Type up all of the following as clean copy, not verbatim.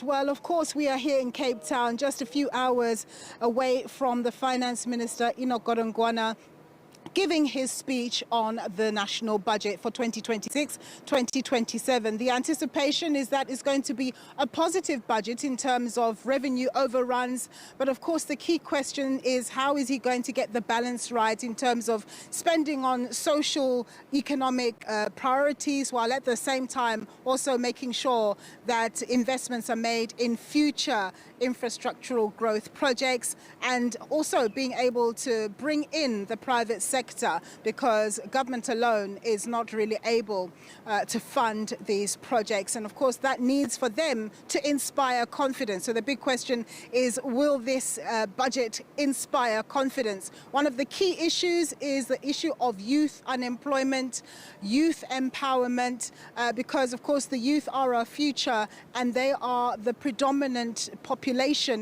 Well, of course, we are here in Cape Town, just a few hours away from the Finance Minister, Enoch Godongwana, giving his speech on the national budget for 2026-2027. The anticipation is that it's going to be a positive budget in terms of revenue overruns. But of course, the key question is how is he going to get the balance right in terms of spending on social, economic priorities, while at the same time also making sure that investments are made in future infrastructural growth projects, and also being able to bring in the private sector, because government alone is not really able to fund these projects. And of course, that needs for them to inspire confidence. So the big question is, will this budget inspire confidence? One of the key issues is the issue of youth unemployment, youth empowerment, because of course the youth are our future and they are the predominant population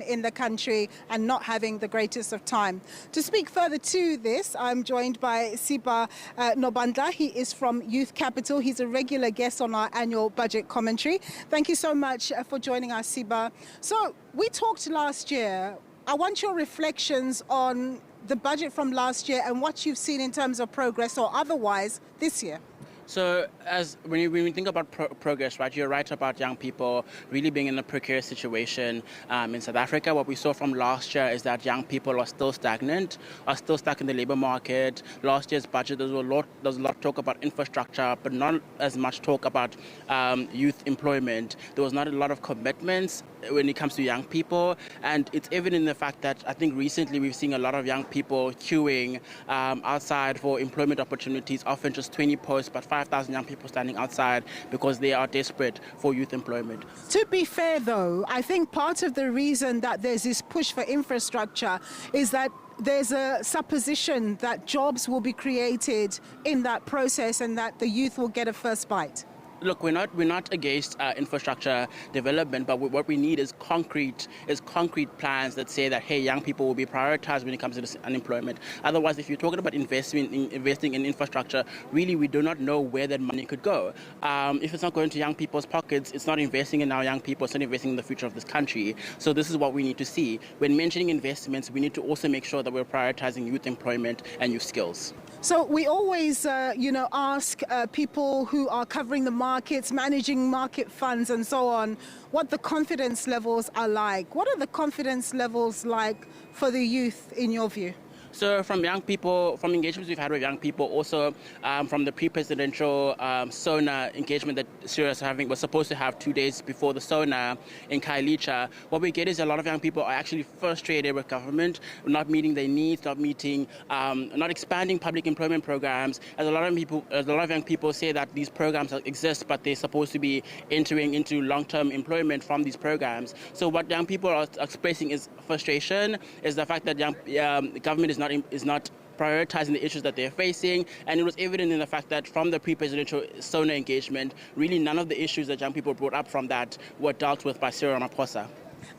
in the country and not having the greatest of time. To speak further to this, I'm joined by Siba Nobandla. He is from Youth Capital. He's a regular guest on our annual budget commentary. Thank you so much for joining us, Siba. So we talked last year. I want your reflections on the budget from last year and what you've seen in terms of progress or otherwise this year. So when we think about progress, right, you're right about young people really being in a precarious situation in South Africa. What we saw from last year is that young people are still stagnant, are still stuck in the labor market. Last year's budget, there was a lot of talk about infrastructure, but not as much talk about youth employment. There was not a lot of commitments when it comes to young people, and it's evident in the fact that I think recently we've seen a lot of young people queuing outside for employment opportunities, often just 20 posts, but 5,000 young people standing outside because they are desperate for youth employment. To be fair though, I think part of the reason that there's this push for infrastructure is that there's a supposition that jobs will be created in that process and that the youth will get a first bite. Look, we're not against infrastructure development, but what we need is concrete plans that say that, hey, young people will be prioritized when it comes to this unemployment. Otherwise, if you're talking about investing in infrastructure, really we do not know where that money could go. If it's not going to young people's pockets, it's not investing in our young people, it's not investing in the future of this country. So this is what we need to see. When mentioning investments, we need to also make sure that we're prioritizing youth employment and youth skills. So we always, ask people who are covering the markets, managing market funds and so on, what the confidence levels are like. What are the confidence levels like for the youth in your view? So from young people, from engagements we've had with young people, also from the pre-presidential SONA engagement that Syria was supposed to have 2 days before the SONA in Khayelitsha, what we get is a lot of young people are actually frustrated with government, not meeting their needs, not expanding public employment programs. As a lot of young people say that these programs exist, but they're supposed to be entering into long-term employment from these programs. So what young people are expressing is frustration, is the fact that government is not prioritizing the issues that they're facing, and it was evident in the fact that from the pre-presidential SONA engagement, really none of the issues that young people brought up from that were dealt with by Cyril Ramaphosa.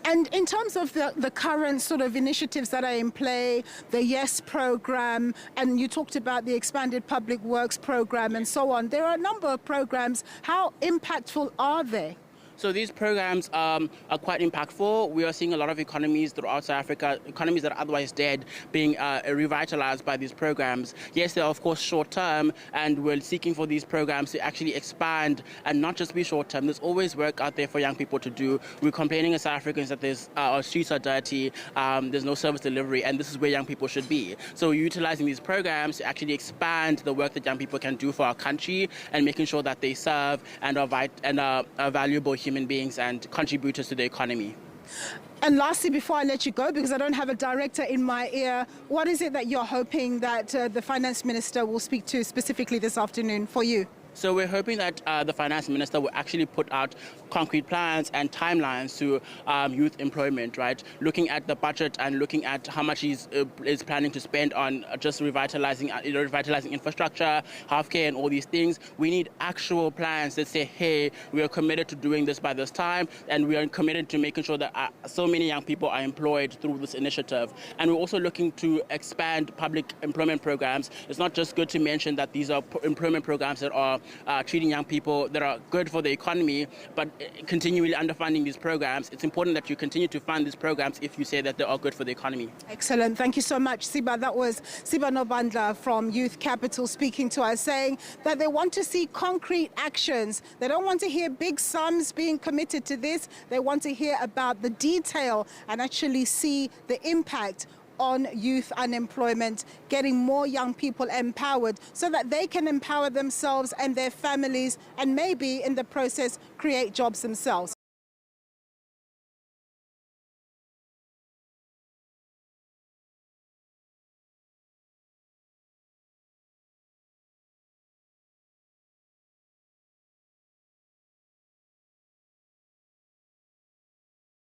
And in terms of the current sort of initiatives that are in play, the YES program, and you talked about the expanded public works program and so on, there are a number of programs. How impactful are they? So these programs are quite impactful. We are seeing a lot of economies throughout South Africa, economies that are otherwise dead, being revitalized by these programs. Yes, they're of course short-term, and we're seeking for these programs to actually expand and not just be short-term. There's always work out there for young people to do. We're complaining as South Africans that our streets are dirty, there's no service delivery, and this is where young people should be. So utilizing these programs to actually expand the work that young people can do for our country and making sure that they serve and are valuable human beings and contributors to the economy. And lastly, before I let you go, because I don't have a director in my ear, what is it that you're hoping that the Finance Minister will speak to specifically this afternoon for you? So we're hoping that the Finance Minister will actually put out concrete plans and timelines to youth employment, right? Looking at the budget and looking at how much he is planning to spend on just revitalizing infrastructure, healthcare and all these things. We need actual plans that say, hey, we are committed to doing this by this time, and we are committed to making sure that so many young people are employed through this initiative. And we're also looking to expand public employment programs. It's not just good to mention that these are employment programs that are treating young people that are good for the economy, but continually underfunding these programs. It's important that you continue to fund these programs if you say that they are good for the economy. Excellent. Thank you so much, Siba. That was Siba Nobandla from Youth Capital speaking to us, saying that they want to see concrete actions. They don't want to hear big sums being committed to this. They want to hear about the detail and actually see the impact on youth unemployment, getting more young people empowered so that they can empower themselves and their families and maybe in the process create jobs themselves.